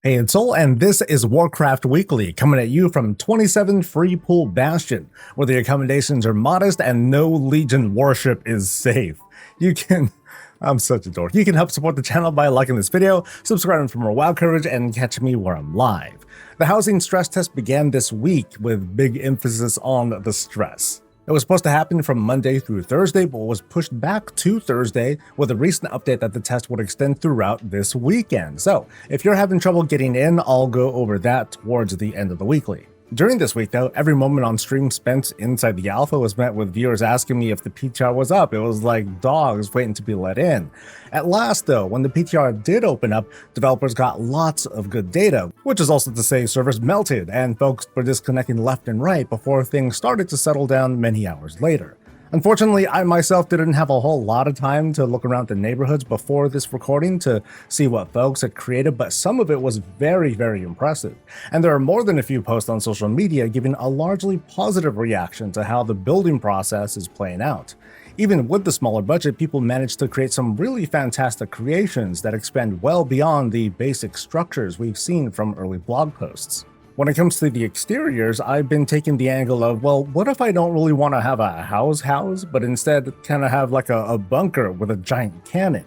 Hey, it's Soul, and this is Warcraft Weekly, coming at you from 27 Free Pool Bastion, where the accommodations are modest and no Legion worship is safe. You can... I'm such a dork. You can help support the channel by liking this video, subscribing for more WoW coverage, and catch me where I'm live. The housing stress test began this week with big emphasis on the stress. It was supposed to happen from Monday through Thursday, but was pushed back to Thursday with a recent update that the test would extend throughout this weekend. So, if you're having trouble getting in, I'll go over that towards the end of the weekly. During this week though, every moment on stream spent inside the alpha was met with viewers asking me if the PTR was up. It was like dogs waiting to be let in. At last though, when the PTR did open up, developers got lots of good data, which is also to say servers melted and folks were disconnecting left and right before things started to settle down many hours later. Unfortunately, I myself didn't have a whole lot of time to look around the neighborhoods before this recording to see what folks had created, but some of it was very impressive. And there are more than a few posts on social media giving a largely positive reaction to how the building process is playing out. Even with the smaller budget, people managed to create some really fantastic creations that expand well beyond the basic structures we've seen from early blog posts. When it comes to the exteriors, I've been taking the angle of, well, what if I don't really want to have a house, but instead kind of have like a bunker with a giant cannon?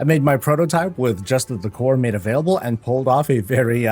I made my prototype with just the decor made available and pulled off a very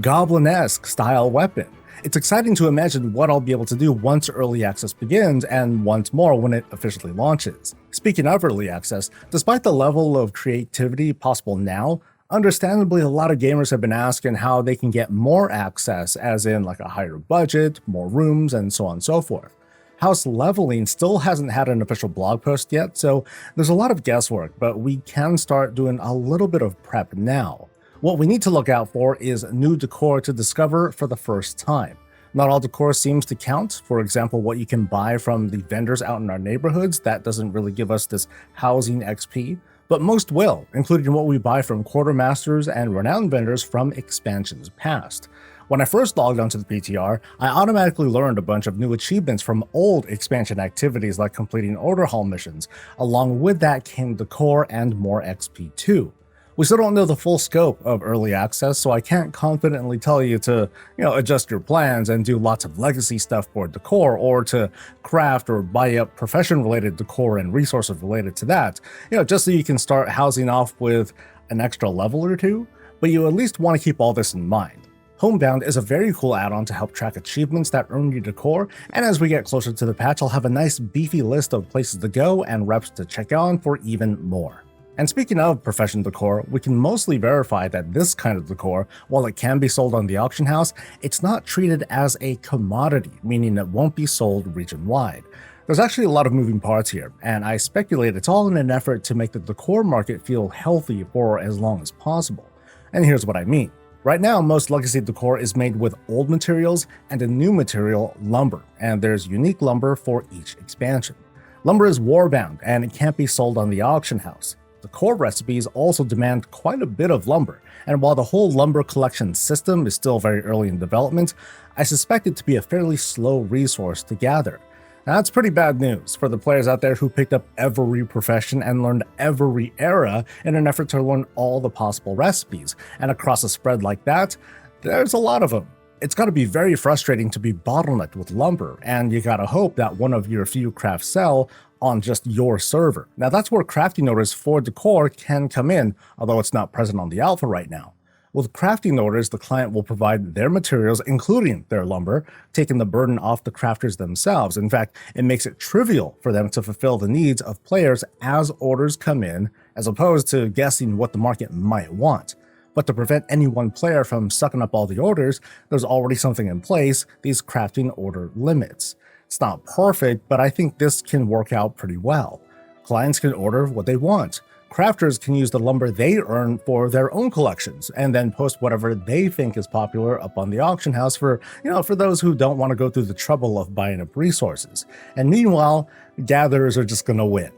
goblin-esque style weapon. It's exciting to imagine what I'll be able to do once early access begins and once more when it officially launches. Speaking of early access, despite the level of creativity possible now, understandably, a lot of gamers have been asking how they can get more access, as in like a higher budget, more rooms, and so on and so forth. House leveling still hasn't had an official blog post yet, so there's a lot of guesswork, but we can start doing a little bit of prep now. What we need to look out for is new decor to discover for the first time. Not all decor seems to count. For example, what you can buy from the vendors out in our neighborhoods, that doesn't really give us this housing XP. But most will, including what we buy from quartermasters and renowned vendors from expansions past. When I first logged onto the PTR, I automatically learned a bunch of new achievements from old expansion activities like completing order hall missions. Along with that came decor and more XP too. We still don't know the full scope of early access, so I can't confidently tell you to, adjust your plans and do lots of legacy stuff for decor, or to craft or buy up profession-related decor and resources related to that, just so you can start housing off with an extra level or two, but you at least want to keep all this in mind. Homebound is a very cool add-on to help track achievements that earn you decor, and as we get closer to the patch, I'll have a nice beefy list of places to go and reps to check on for even more. And speaking of profession decor, we can mostly verify that this kind of decor, while it can be sold on the auction house, it's not treated as a commodity, meaning it won't be sold region-wide. There's actually a lot of moving parts here, and I speculate it's all in an effort to make the decor market feel healthy for as long as possible. And here's what I mean. Right now, most legacy decor is made with old materials and a new material, lumber, and there's unique lumber for each expansion. Lumber is warbound, and it can't be sold on the auction house. The core recipes also demand quite a bit of lumber, and while the whole lumber collection system is still very early in development, I suspect it to be a fairly slow resource to gather. Now, that's pretty bad news for the players out there who picked up every profession and learned every era in an effort to learn all the possible recipes, and across a spread like that, there's a lot of them. It's gotta be very frustrating to be bottlenecked with lumber, and you gotta hope that one of your few crafts sell on just your server. Now that's where crafting orders for decor can come in, although it's not present on the alpha right now. With crafting orders, the client will provide their materials, including their lumber, taking the burden off the crafters themselves. In fact, it makes it trivial for them to fulfill the needs of players as orders come in, as opposed to guessing what the market might want. But to prevent any one player from sucking up all the orders, there's already something in place, these crafting order limits. It's not perfect, but I think this can work out pretty well. Clients can order what they want. Crafters can use the lumber they earn for their own collections, and then post whatever they think is popular up on the auction house for those who don't want to go through the trouble of buying up resources. And meanwhile, gatherers are just gonna win.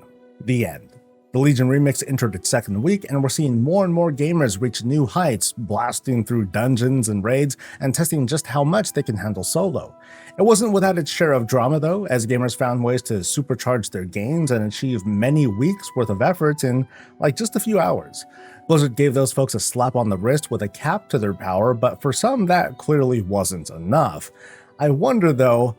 The end. The Legion remix entered its second week, and we're seeing more and more gamers reach new heights, blasting through dungeons and raids and testing just how much they can handle solo. It wasn't without its share of drama though, as gamers found ways to supercharge their gains and achieve many weeks worth of effort in like just a few hours. Blizzard gave those folks a slap on the wrist with a cap to their power, but for some that clearly wasn't enough. I wonder though,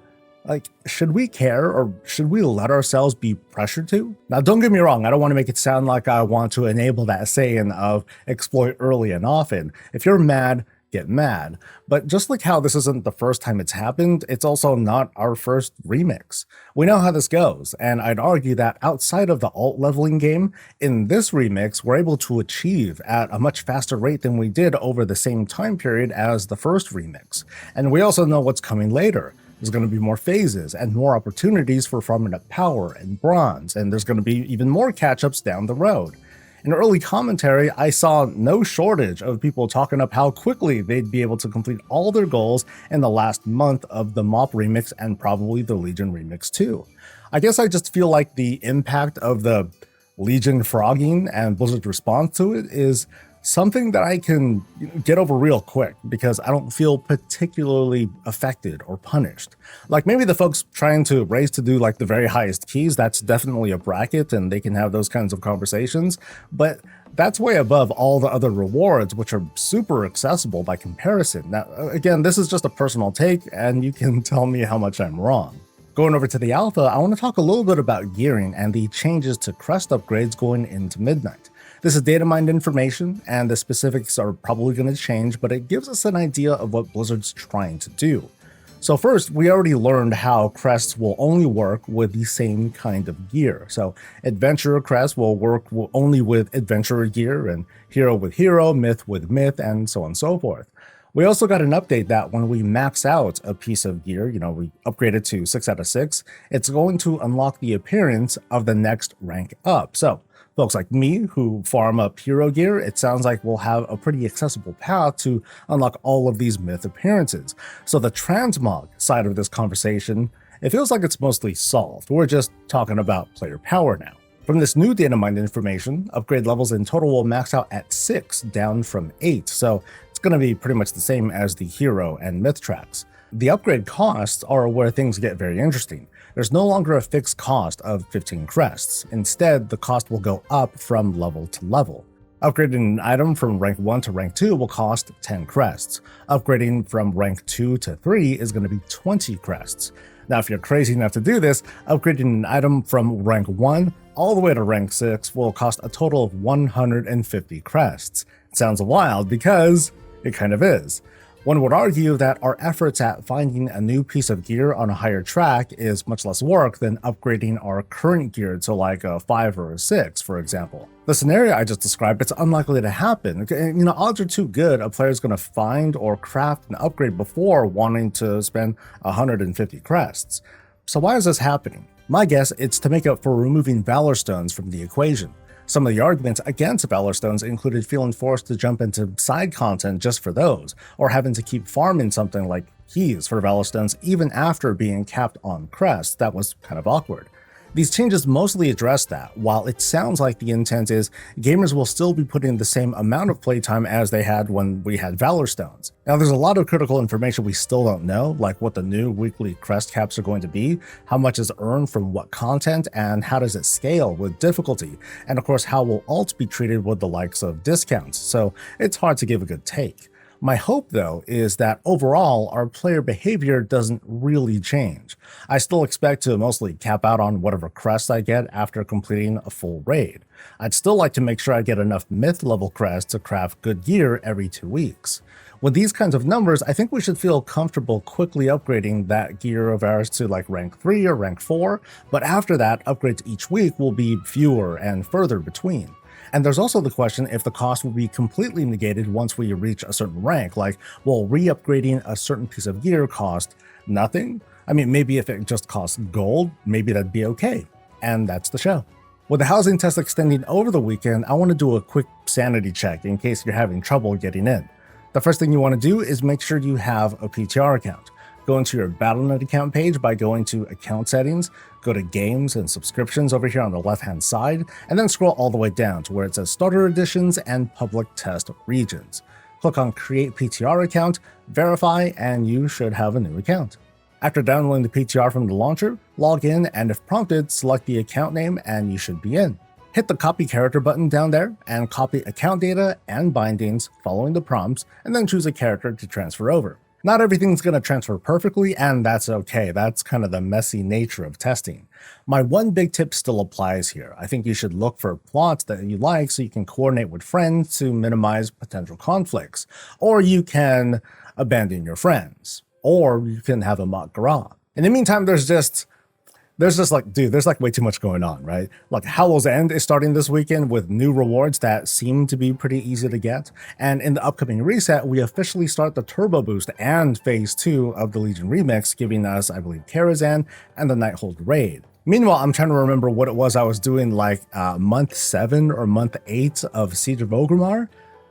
should we care or should we let ourselves be pressured to? Now, don't get me wrong, I don't want to make it sound like I want to enable that saying of exploit early and often. If you're mad, get mad. But just like how this isn't the first time it's happened, it's also not our first remix. We know how this goes, and I'd argue that outside of the alt leveling game, in this remix, we're able to achieve at a much faster rate than we did over the same time period as the first remix. And we also know what's coming later. There's going to be more phases and more opportunities for farming up power and bronze, and there's going to be even more catch-ups down the road. In early commentary, I saw no shortage of people talking up how quickly they'd be able to complete all their goals in the last month of the MoP remix and probably the Legion remix too. I guess I just feel like the impact of the Legion frogging and Blizzard's response to it is something that I can get over real quick because I don't feel particularly affected or punished. Like maybe the folks trying to race to do like the very highest keys, that's definitely a bracket and they can have those kinds of conversations, but that's way above all the other rewards, which are super accessible by comparison. Now, again, this is just a personal take and you can tell me how much I'm wrong. Going over to the alpha, I want to talk a little bit about gearing and the changes to Crest upgrades going into midnight. This is data mined information, and the specifics are probably going to change, but it gives us an idea of what Blizzard's trying to do. So first, we already learned how crests will only work with the same kind of gear. So Adventurer crest will work only with Adventurer gear, and Hero with Hero, Myth with Myth, and so on and so forth. We also got an update that when we max out a piece of gear, we upgrade it to 6 out of 6, it's going to unlock the appearance of the next rank up. So folks like me who farm up hero gear, it sounds like we'll have a pretty accessible path to unlock all of these myth appearances. So the transmog side of this conversation, it feels like it's mostly solved. We're just talking about player power now. From this new data mined information, upgrade levels in total will max out at 6, down from 8, so it's going to be pretty much the same as the hero and myth tracks. The upgrade costs are where things get very interesting. There's no longer a fixed cost of 15 crests. Instead, the cost will go up from level to level. Upgrading an item from rank 1 to rank 2 will cost 10 crests. Upgrading from rank 2 to 3 is going to be 20 crests. Now, if you're crazy enough to do this, upgrading an item from rank 1 all the way to rank 6 will cost a total of 150 crests. It sounds wild because it kind of is. One would argue that our efforts at finding a new piece of gear on a higher track is much less work than upgrading our current gear to like a 5 or a 6, for example. The scenario I just described, it's unlikely to happen. Odds are too good a player's going to find or craft an upgrade before wanting to spend 150 crests. So why is this happening? My guess, it's to make up for removing Valor Stones from the equation. Some of the arguments against Valor Stones included feeling forced to jump into side content just for those, or having to keep farming something like keys for Valor Stones even after being capped on Crest. That was kind of awkward. These changes mostly address that, while it sounds like the intent is gamers will still be putting the same amount of playtime as they had when we had Valor Stones. Now there's a lot of critical information we still don't know, like what the new weekly Crest caps are going to be, how much is earned from what content, and how does it scale with difficulty, and of course how will alts be treated with the likes of discounts, so it's hard to give a good take. My hope, though, is that overall, our player behavior doesn't really change. I still expect to mostly cap out on whatever crests I get after completing a full raid. I'd still like to make sure I get enough myth level crests to craft good gear every 2 weeks. With these kinds of numbers, I think we should feel comfortable quickly upgrading that gear of ours to like rank 3 or rank 4, but after that, upgrades each week will be fewer and further between. And there's also the question if the cost will be completely negated once we reach a certain rank, like, will re-upgrading a certain piece of gear cost nothing? I mean, maybe if it just costs gold, maybe that'd be okay. And that's the show. With the housing test extending over the weekend, I want to do a quick sanity check in case you're having trouble getting in. The first thing you want to do is make sure you have a PTR account. Go into your Battle.net account page by going to Account Settings, go to Games and Subscriptions over here on the left-hand side, and then scroll all the way down to where it says Starter Editions and Public Test Regions. Click on Create PTR Account, verify, and you should have a new account. After downloading the PTR from the launcher, log in, and if prompted, select the account name and you should be in. Hit the copy character button down there and copy account data and bindings following the prompts, and then choose a character to transfer over. Not everything's going to transfer perfectly, and that's okay. That's kind of the messy nature of testing. My one big tip still applies here. I think you should look for plots that you like so you can coordinate with friends to minimize potential conflicts. Or you can abandon your friends. Or you can have a mock garage. In the meantime, there's just like, dude, there's like way too much going on, right? Like Hallow's End is starting this weekend with new rewards that seem to be pretty easy to get. And in the upcoming reset, we officially start the Turbo Boost and Phase 2 of the Legion Remix, giving us, I believe, Karazhan and the Nighthold Raid. Meanwhile, I'm trying to remember what it was I was doing like month 7 or month 8 of Siege of Orgrimmar.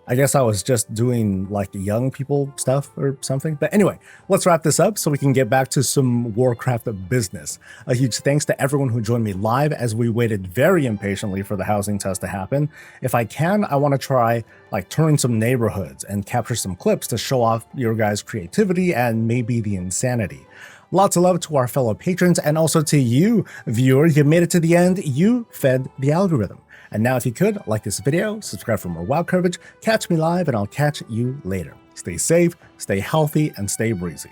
I guess I was just doing like young people stuff or something. But anyway, let's wrap this up so we can get back to some Warcraft business. A huge thanks to everyone who joined me live as we waited very impatiently for the housing test to happen. If I can, I want to try like touring some neighborhoods and capture some clips to show off your guys' creativity and maybe the insanity. Lots of love to our fellow patrons and also to you, viewer. You made it to the end. You fed the algorithm. And now if you could, like this video, subscribe for more WoW coverage, catch me live, and I'll catch you later. Stay safe, stay healthy, and stay breezy.